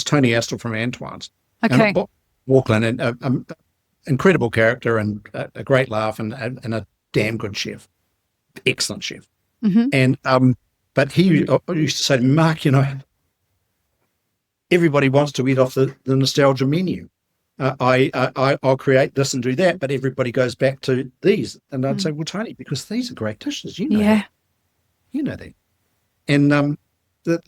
Tony Astrel from Antoine's. Okay. And Auckland, and incredible character and a great laugh and a damn good chef, excellent chef. Mm-hmm. And but he used to say to me, Mark, everybody wants to eat off the nostalgia menu. I'll create this and do that, but everybody goes back to these. And I'd say, well, Tony, because these are great dishes, that. You know that. And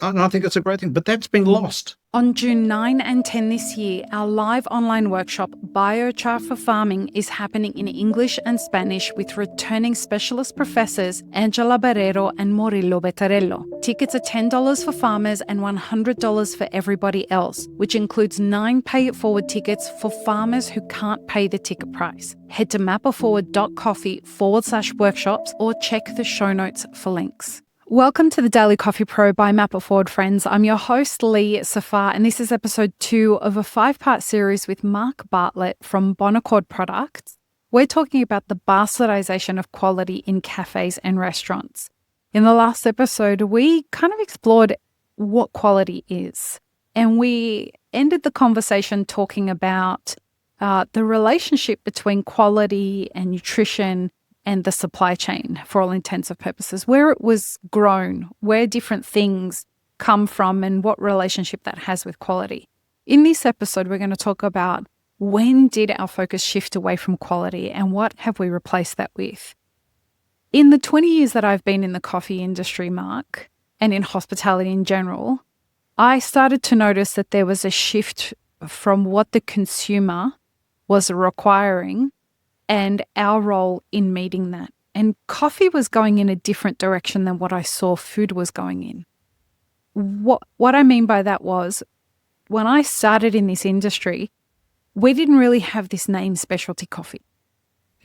I think it's a great thing, but that's been lost. On June 9 and 10 this year, our live online workshop, Biochar for Farming, is happening in English and Spanish with returning specialist professors Angela Barrero and Morillo Bettarello. Tickets are $10 for farmers and $100 for everybody else, which includes 9 pay-it-forward tickets for farmers who can't pay the ticket price. Head to mapitforward.coffee/workshops or check the show notes for links. Welcome to the Daily Coffee Pro by Map It Forward, friends. I'm your host, Lee Safar, and this is episode 2 of a 5-part series with Mark Bartlett from Bonaccord Products. We're talking about the bastardization of quality in cafes and restaurants. In the last episode, we kind of explored what quality is, and we ended the conversation talking about the relationship between quality and nutrition and the supply chain, for all intents and purposes, where it was grown, where different things come from and what relationship that has with quality. In this episode, we're going to talk about when did our focus shift away from quality and what have we replaced that with. In the 20 years that I've been in the coffee industry, Mark, and in hospitality in general, I started to notice that there was a shift from what the consumer was requiring and our role in meeting that. And coffee was going in a different direction than what I saw food was going in. What I mean by that was, when I started in this industry, we didn't really have this name specialty coffee.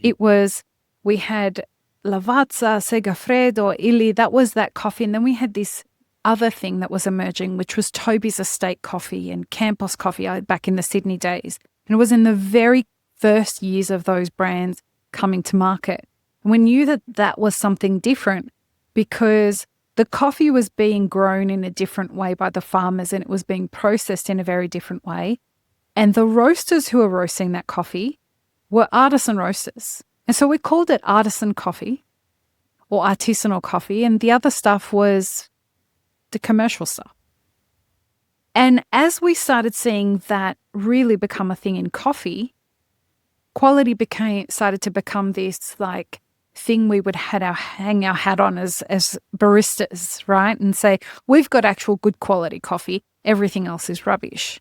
It was, we had Lavazza, Segafredo, Illy, that was that coffee. And then we had this other thing that was emerging, which was Toby's Estate Coffee and Campos Coffee back in the Sydney days. And it was in the very first years of those brands coming to market. And we knew that that was something different because the coffee was being grown in a different way by the farmers and it was being processed in a very different way. And the roasters who were roasting that coffee were artisan roasters. And so we called it artisan coffee or artisanal coffee, and the other stuff was the commercial stuff. And as we started seeing that really become a thing in coffee, quality started to become this like thing we would hang our hat on as baristas, right? And say, we've got actual good quality coffee. Everything else is rubbish.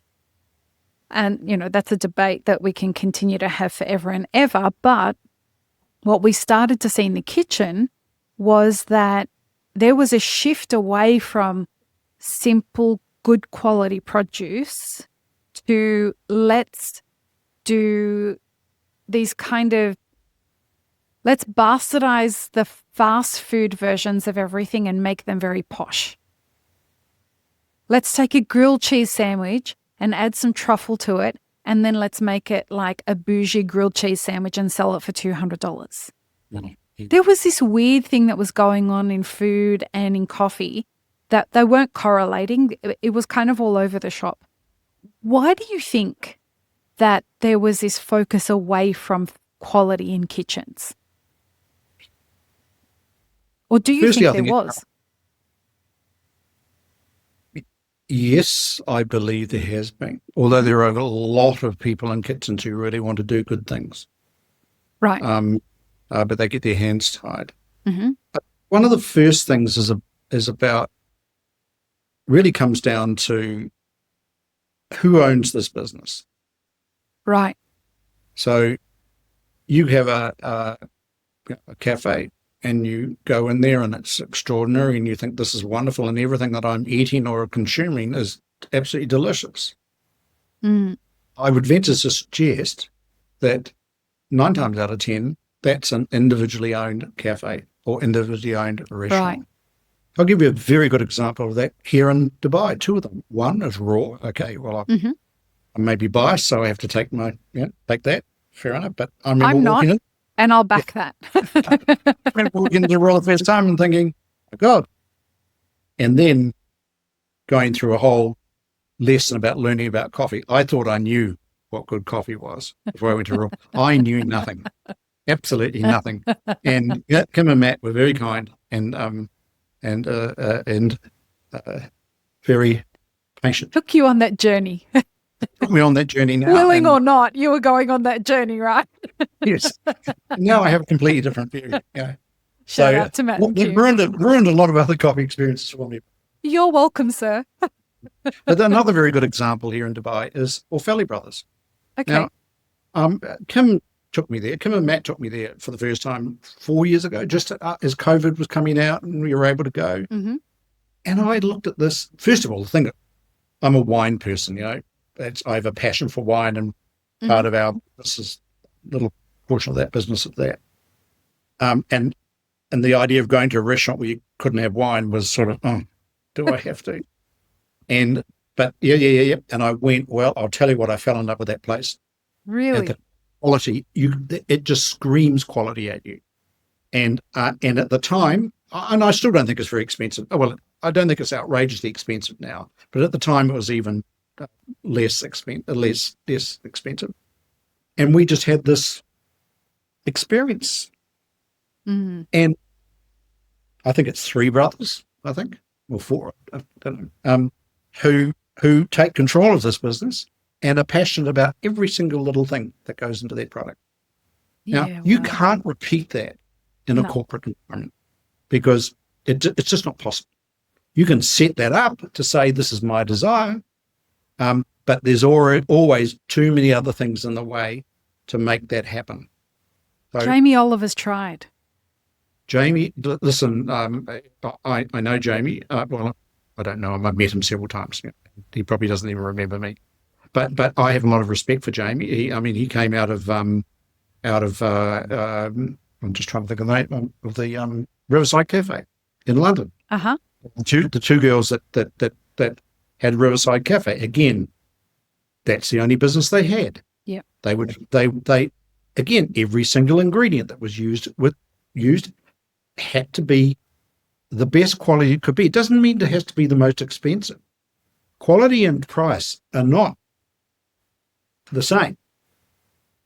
And, that's a debate that we can continue to have forever and ever. But what we started to see in the kitchen was that there was a shift away from simple, good quality produce to let's do these let's bastardize the fast food versions of everything and make them very posh. Let's take a grilled cheese sandwich and add some truffle to it, and then let's make it like a bougie grilled cheese sandwich and sell it for $200. There was this weird thing that was going on in food and in coffee that they weren't correlating. It was kind of all over the shop. Why do you think that there was this focus away from quality in kitchens? Or do you think there was? Yes, I believe there has been. Although there are a lot of people in kitchens who really want to do good things. Right. But they get their hands tied. Mm-hmm. One of the first things is about, really comes down to who owns this business. Right. So you have a cafe and you go in there and it's extraordinary and you think this is wonderful and everything that I'm eating or consuming is absolutely delicious. Mm. I would venture to suggest that 9 times out of 10, that's an individually owned cafe or individually owned restaurant. Right. I'll give you a very good example of that here in Dubai, 2 of them. One is raw. Okay, well, I may be biased, so I have to take that. Fair enough. But I remember I'm walking not, in. and I'll back that. I remember walking into the raw the first time and thinking, oh God. And then going through a whole lesson about learning about coffee. I thought I knew what good coffee was before I went to Raw. I knew nothing, absolutely nothing. And Kim and Matt were very kind and very patient. Took you on that journey. Took me on that journey now. Willing or not, you were going on that journey, right? Yes. Now I have a completely different view. Shout out to Matt and Kim. Ruined a lot of other coffee experiences for me. You're welcome, sir. But another very good example here in Dubai is Orfelli Brothers. Okay. Now, Kim took me there. Kim and Matt took me there for the first time 4 years ago, just as COVID was coming out and we were able to go. Mm-hmm. And I looked at this. First of all, the thing, I'm a wine person, I have a passion for wine, and part of our business is a little portion of that business of that. And the idea of going to a restaurant where you couldn't have wine was sort of, do I have to? But yeah. And I went, well, I'll tell you what, I fell in love with that place. Really? The quality, it just screams quality at you. And at the time, and I still don't think it's very expensive. Well, I don't think it's outrageously expensive now, but at the time it was even less expensive. And we just had this experience. Mm. And I think it's three brothers, or four, I don't know, who take control of this business and are passionate about every single little thing that goes into their product. Now, you can't repeat that in a corporate environment because it's just not possible. You can set that up to say, this is my desire, but there's always too many other things in the way to make that happen. So, Jamie Oliver's tried. Jamie, listen, I know Jamie. Well, I don't know him. I've met him several times. He probably doesn't even remember me. But I have a lot of respect for Jamie. He came out of I'm just trying to think of the name of the Riverside Cafe in London. Uh-huh. The two girls that had Riverside Cafe. Again, that's the only business they had. Yeah. They again, every single ingredient that was used had to be the best quality it could be. It doesn't mean it has to be the most expensive. Quality and price are not the same.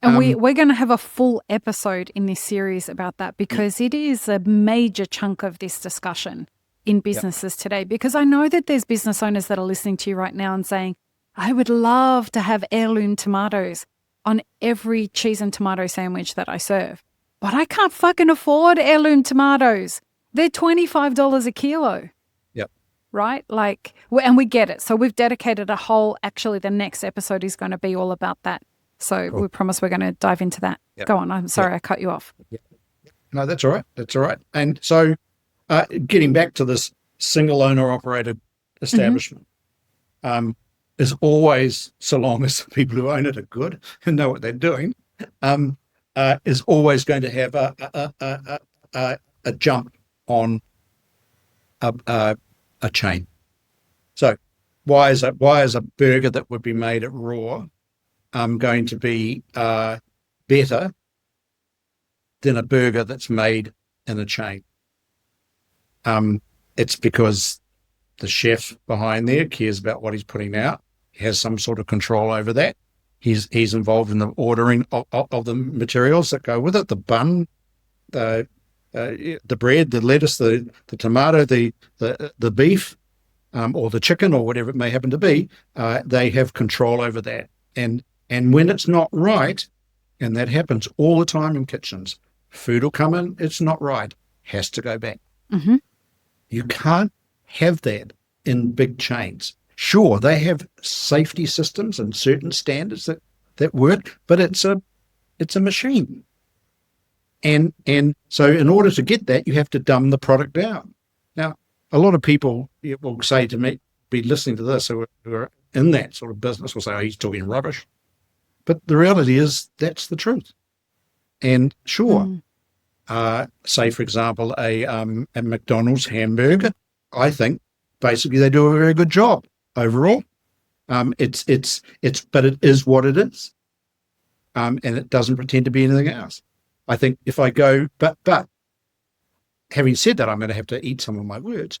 And we're going to have a full episode in this series about that because it is a major chunk of this discussion in businesses today. Because I know that there's business owners that are listening to you right now and saying, I would love to have heirloom tomatoes on every cheese and tomato sandwich that I serve. But I can't fucking afford heirloom tomatoes. They're $25 a kilo. Yep. Right? And we get it. So we've dedicated actually the next episode is going to be all about that. So we promise we're going to dive into that. Yep. Go on. I'm sorry I cut you off. Yep. No, that's all right. And so getting back to this single owner operated establishment is always, so long as the people who own it are good and know what they're doing, is always going to have a jump on a chain. So why is a burger that would be made at Raw going to be better than a burger that's made in a chain? It's because the chef behind there cares about what he's putting out. He has some sort of control over that. He's involved in the ordering of the materials that go with it, the bun, the bread, the lettuce, the tomato, the beef, or the chicken, or whatever it may happen to be. They have control over that. And when it's not right, and that happens all the time in kitchens, food will come in, it's not right, has to go back. Mm-hmm. You can't have that in big chains. Sure, they have safety systems and certain standards that work, but it's a machine. And so in order to get that, you have to dumb the product down. Now, a lot of people will say to me, be listening to this, who are in that sort of business, will say, oh, he's talking rubbish. But the reality is that's the truth. And sure, say, for example, a McDonald's hamburger, I think basically they do a very good job overall. But it is what it is. And it doesn't pretend to be anything else. I think if I go, but having said that, I'm going to have to eat some of my words.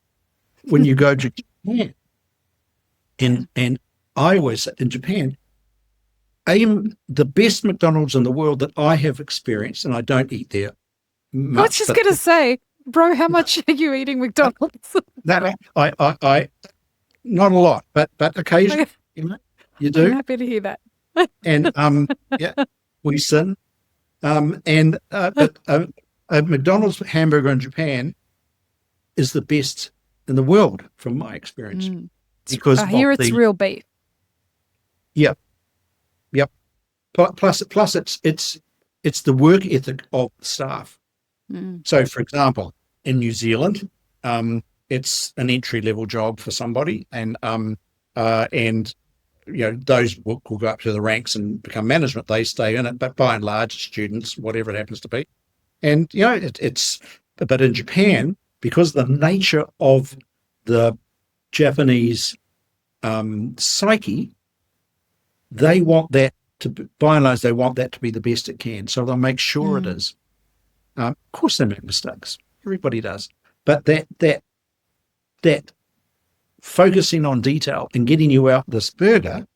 When you go to Japan and I always say in Japan, the best McDonald's in the world that I have experienced, and I don't eat there much. I was just going to say, bro, how much are you eating McDonald's? I not a lot, but occasionally, you do. I'm happy to hear that. And yeah, we sin. But a McDonald's hamburger in Japan is the best in the world from my experience. Because I hear it's real beef. Yep. Plus it's the work ethic of the staff. So, for example, in New Zealand, it's an entry level job for somebody, and those will go up to the ranks and become management. They stay in it, but by and large, students, whatever it happens to be. And but in Japan, because the nature of the Japanese psyche, they want that by and large, they want that to be the best it can. So they'll make sure it is. Of course, they make mistakes. Everybody does. But that focusing on detail and getting you out this burger,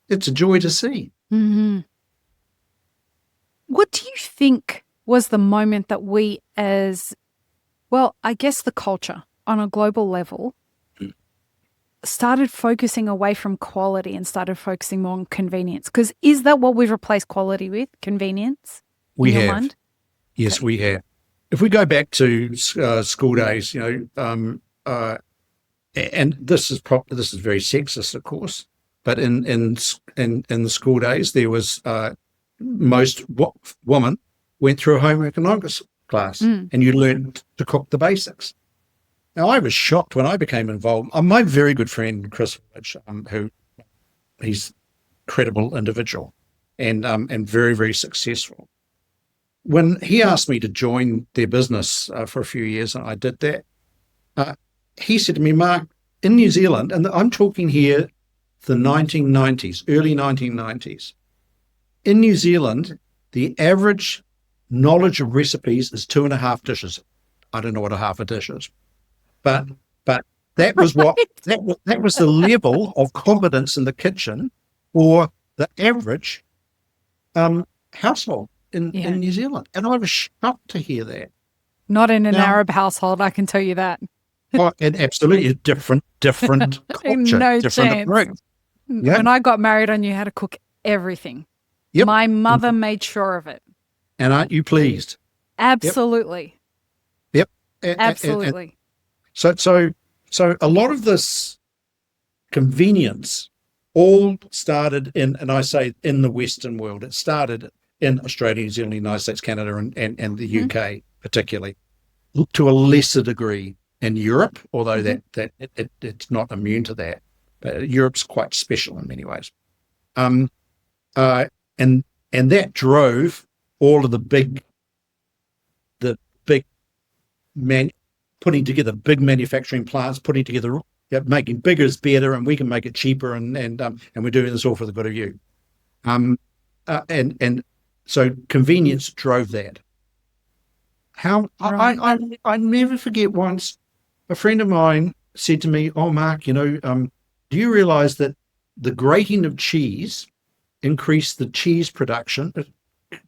it's a joy to see. Mm-hmm. What do you think was the moment that we I guess the culture on a global level started focusing away from quality and started focusing more on convenience? Because is that what we've replaced quality with? Convenience? We have. Mind? Yes, okay. We have. If we go back to school days, and this is very sexist, of course, but in the school days, there was most women went through a home economics class, and you learned to cook the basics. Now, I was shocked when I became involved. My very good friend, Chris, who he's a credible individual and very, very successful. When he asked me to join their business for a few years, and I did that, he said to me, Mark, in New Zealand, and I'm talking here the 1990s, early 1990s, in New Zealand, the average knowledge of recipes is 2.5 dishes. I don't know what a half a dish is. But that was what that was the level of competence in the kitchen for the average household in New Zealand, and I was shocked to hear that. Not in an Arab household, I can tell you that. And absolutely different culture, no different approach. Yeah. When I got married, I knew how to cook everything. Yep. My mother made sure of it. And aren't you pleased? Absolutely. Yep. Absolutely. So a lot of this convenience all started and I say in the Western world, it started in Australia, New Zealand, the United States, Canada, and the UK particularly, to a lesser degree in Europe, although that it's not immune to that. But Europe's quite special in many ways. And that drove all of the big putting together big manufacturing plants, putting together, making bigger is better, and we can make it cheaper, and we're doing this all for the good of you. And so convenience drove that. I never forget once a friend of mine said to me, "Oh, Mark, do you realize that the grating of cheese increased the cheese production,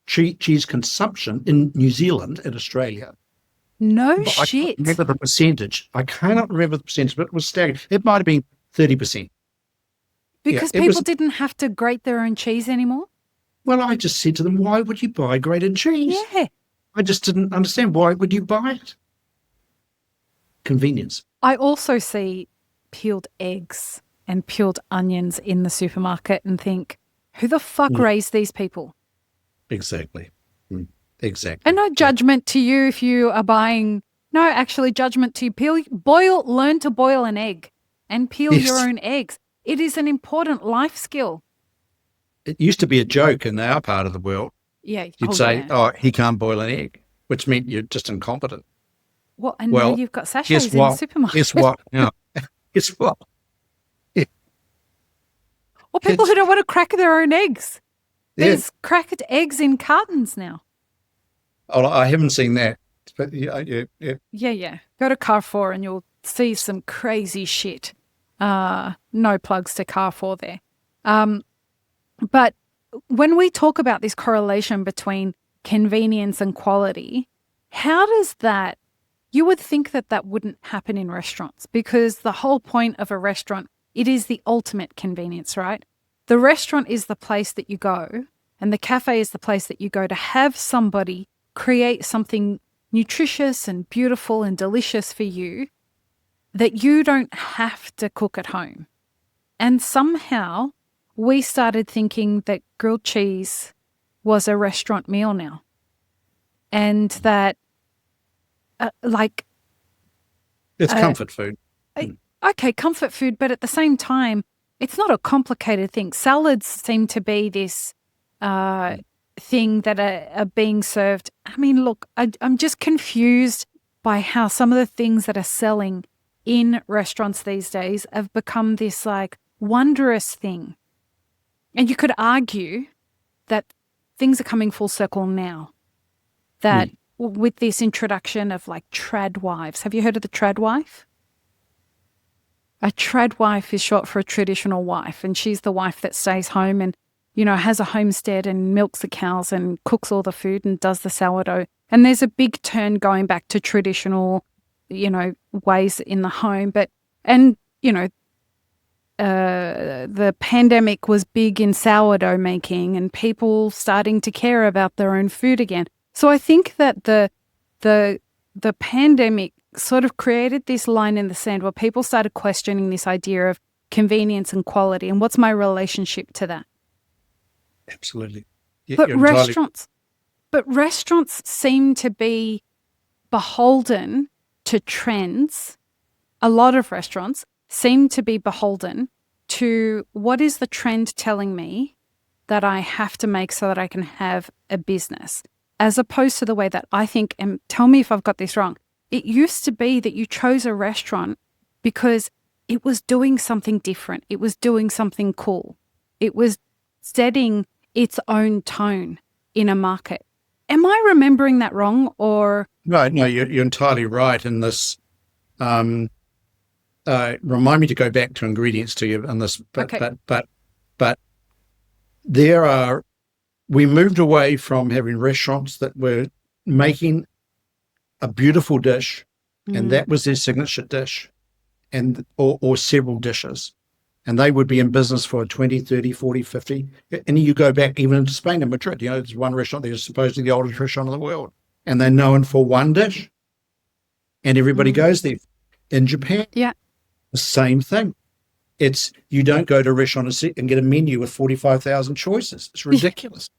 cheese consumption in New Zealand and Australia?" No shit. I can't remember the percentage. I cannot remember the percentage, but it was staggering. It might have been 30%. Because people didn't have to grate their own cheese anymore? Well, I just said to them, why would you buy grated cheese? Yeah. I just didn't understand. Why would you buy it? Convenience. I also see peeled eggs and peeled onions in the supermarket and think, who the fuck raised these people? Exactly. Exactly. And no judgment to you if you are buying, judgment to you. Learn to boil an egg and peel your own eggs. It is an important life skill. It used to be a joke in our part of the world. Yeah. You'd say, he can't boil an egg, which meant you're just incompetent. Well, now you've got sachets in the supermarket. Guess what? No. Guess what? Yeah. Or people who don't want to crack their own eggs. There's cracked eggs in cartons now. Oh, I haven't seen that. But yeah. Yeah. Go to Carrefour and you'll see some crazy shit. No plugs to Carrefour there. But when we talk about this correlation between convenience and quality, how does that, you would think that that wouldn't happen in restaurants, because the whole point of a restaurant, it is the ultimate convenience, right? The restaurant is the place that you go, and the cafe is the place that you go to have somebody create something nutritious and beautiful and delicious for you that you don't have to cook at home. And somehow we started thinking that grilled cheese was a restaurant meal now. And that, it's comfort food. Okay, comfort food, but at the same time, it's not a complicated thing. Salads seem to be this thing that are being served. I mean, look, I'm just confused by how some of the things that are selling in restaurants these days have become this like wondrous thing. And you could argue that things are coming full circle now. That with this introduction of like trad wives. Have you heard of the trad wife? A trad wife is short for a traditional wife, and she's the wife that stays home and, you know, has a homestead and milks the cows and cooks all the food and does the sourdough. And there's a big turn going back to traditional, you know, ways in the home. But, and, you know, the pandemic was big in sourdough making and people starting to care about their own food again. So I think that the pandemic sort of created this line in the sand where people started questioning this idea of convenience and quality and what's my relationship to that. Absolutely. But restaurants seem to be beholden to trends. A lot of restaurants seem to be beholden to what is the trend telling me that I have to make so that I can have a business, as opposed to the way that I think, and tell me if I've got this wrong, it used to be that you chose a restaurant because it was doing something different. It was doing something cool. It was setting its own tone in a market. Am I remembering that wrong, or? No, you're entirely right in this. Remind me to go back to ingredients to you on this, but we moved away from having restaurants that were making a beautiful dish, and that was their signature dish, and or several dishes. And they would be in business for 20, 30, 40, 50. And you go back even into Spain and Madrid, you know, there's one restaurant there, supposedly the oldest restaurant in the world. And they're known for one dish. And everybody goes there. In Japan, the same thing. It's, you don't go to a restaurant and get a menu with 45,000 choices. It's ridiculous.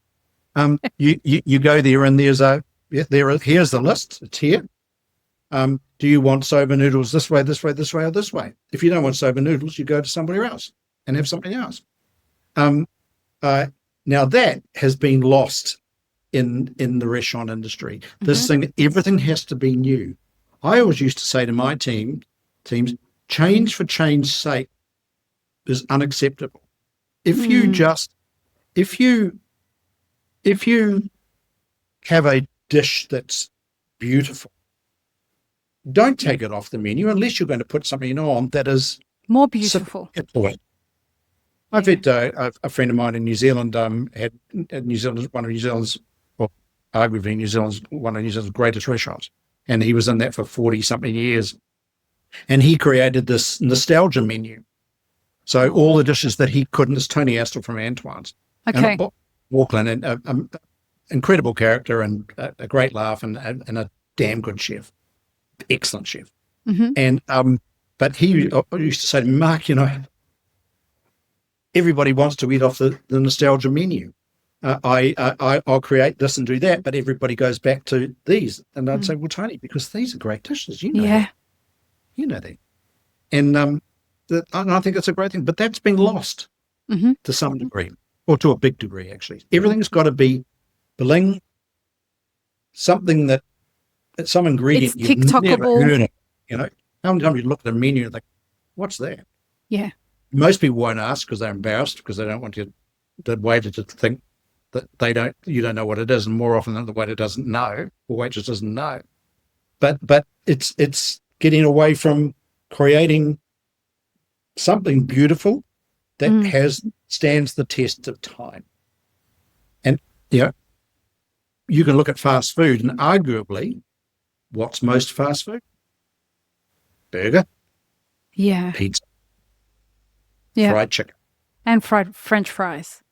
You go there and here's the list. It's here. Do you want soba noodles this way, this way, this way, or this way? If you don't want soba noodles, you go to somewhere else and have something else. Now that has been lost in the restaurant industry. This thing, everything has to be new. I always used to say to my teams, change for change's sake is unacceptable. If you have a dish that's beautiful, don't take it off the menu unless you're going to put something on that is more beautiful. I've had a friend of mine in New Zealand had one of New Zealand's, well, arguably one of New Zealand's greatest restaurants, and he was in that for 40-something years, and he created this nostalgia menu. So all the dishes that he couldn't, is Tony Astrel from Antoine's. Okay. And Auckland, and incredible character and a great laugh and a damn good chef. Excellent chef. And but he used to say to me, Mark, you know, everybody wants to eat off the nostalgia menu. I'll create this and do that, but everybody goes back to these. And I'd say, well, Tony, because these are great dishes, you know that. You know that. And I think that's a great thing, but that's been lost to some degree, or to a big degree, actually. Everything's got to be bling, something that, some ingredient it's you've TikTokable. never heard of. You know, how many times you look at a menu and think, what's that? Yeah. Most people won't ask because they're embarrassed, because they don't want the waiter to think that you don't know what it is, and more often than the waiter doesn't know, or waitress doesn't know. But it's getting away from creating something beautiful that stands the test of time. And, you can look at fast food, and arguably, what's most fast food? Burger, pizza, fried chicken. And French fries.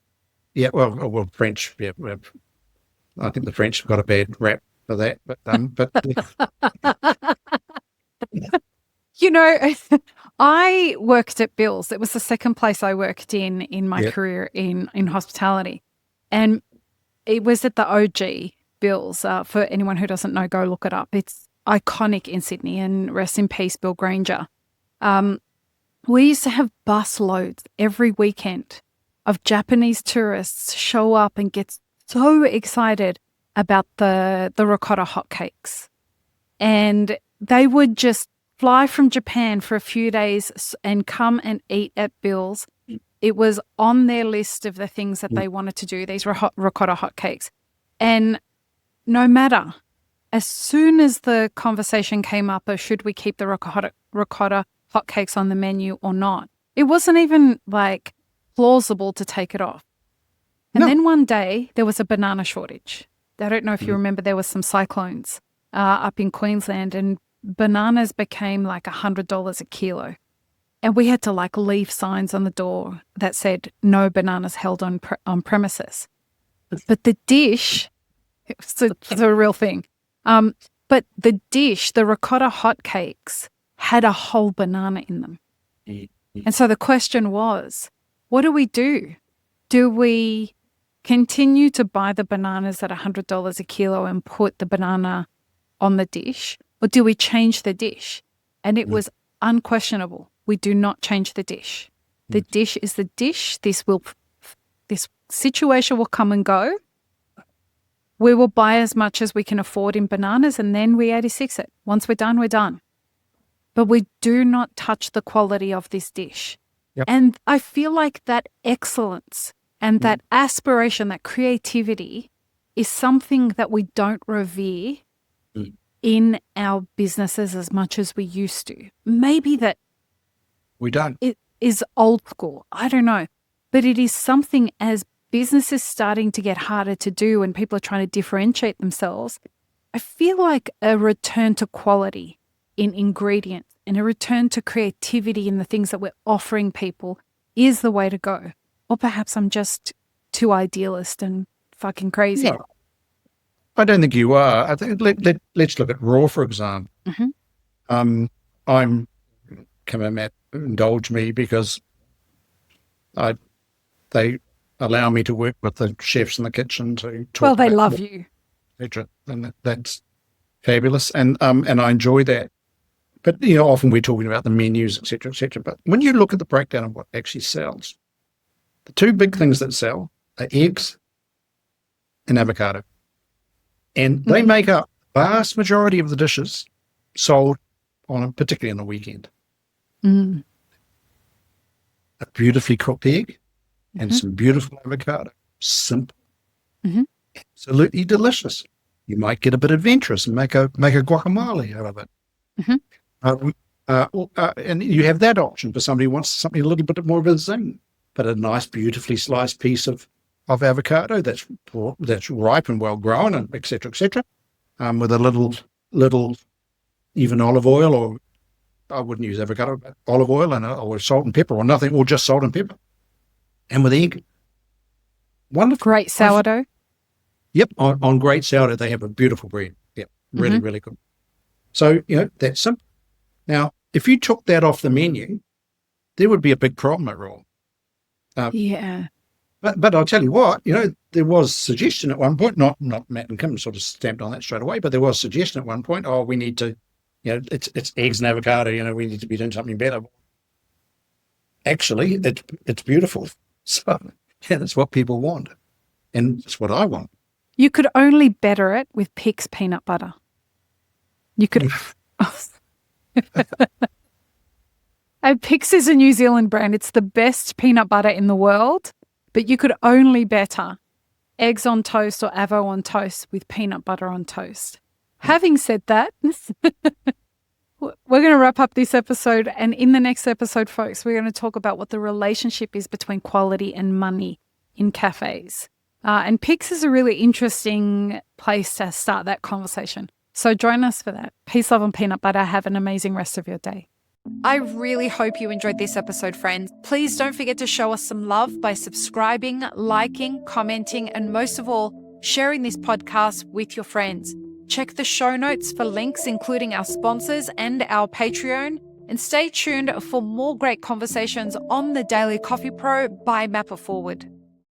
Yeah, well, French, I think the French have got a bad rap for that, but I worked at Bill's. It was the second place I worked in my career in hospitality. And it was at the OG Bill's. For anyone who doesn't know, go look it up. It's iconic in Sydney, and rest in peace, Bill Granger. We used to have bus loads every weekend of Japanese tourists show up and get so excited about the ricotta hotcakes. And they would just fly from Japan for a few days and come and eat at Bill's. It was on their list of the things that they wanted to do, these ricotta hotcakes. And no matter, as soon as the conversation came up of should we keep the ricotta hotcakes on the menu or not, it wasn't even like plausible to take it off. And then one day there was a banana shortage. I don't know if you remember, there was some cyclones up in Queensland, and bananas became like $100 a kilo. And we had to leave signs on the door that said no bananas held on premises. But the dish, it's a real thing. But the dish, the ricotta hotcakes, had a whole banana in them. And so the question was, what do? Do we continue to buy the bananas at $100 a kilo and put the banana on the dish, or do we change the dish? And it was unquestionable. We do not change the dish. The dish is the dish. This situation will come and go. We will buy as much as we can afford in bananas, and then we 86 it. Once we're done, we're done. But we do not touch the quality of this dish. Yep. And I feel like that excellence and that aspiration, that creativity is something that we don't revere in our businesses as much as we used to. Maybe that we don't. It is old school. I don't know. But it is something, as business is starting to get harder to do and people are trying to differentiate themselves, I feel like a return to quality in ingredients and a return to creativity in the things that we're offering people is the way to go. Or perhaps I'm just too idealist and fucking crazy. No, I don't think you are. I think let's look at raw, for example. I'm come on, Matt, indulge me, because they allow me to work with the chefs in the kitchen to talk. Well, they love you, and that's fabulous, and I enjoy that. But often we're talking about the menus, etc., etc. But when you look at the breakdown of what actually sells, the two big things that sell are eggs and avocado, and they make up the vast majority of the dishes sold particularly on a weekend. A beautifully cooked egg and some beautiful avocado. Simple. Absolutely delicious. You might get a bit adventurous and make a guacamole out of it. And you have that option for somebody who wants something a little bit more of a zing, but a nice, beautifully sliced piece of avocado that's ripe and well grown, and et cetera, with a little even olive oil, or I wouldn't use avocado, but olive oil or salt and pepper, or nothing, or just salt and pepper. And with egg. Wonderful. Great sourdough. Yep, on great sourdough, they have a beautiful bread. Yep, really, really good. So, that's simple. Now, if you took that off the menu, there would be a big problem at Raw. Yeah. But I'll tell you what, there was suggestion at one point, not Matt and Kim sort of stamped on that straight away, but there was suggestion at one point, we need to, it's eggs and avocado, we need to be doing something better. Actually, it's beautiful. So, that's what people want. And it's what I want. You could only better it with Pix peanut butter. You could. And Pix is a New Zealand brand. It's the best peanut butter in the world, but you could only better eggs on toast or avo on toast with peanut butter on toast. Having said that, We're going to wrap up this episode. And in the next episode, folks, we're going to talk about what the relationship is between quality and money in cafes. And Pix is a really interesting place to start that conversation. So join us for that. Peace, love, and peanut butter. Have an amazing rest of your day. I really hope you enjoyed this episode, friends. Please don't forget to show us some love by subscribing, liking, commenting, and most of all, sharing this podcast with your friends. Check the show notes for links, including our sponsors and our Patreon, and stay tuned for more great conversations on the Daily Coffee Pro by Map It Forward.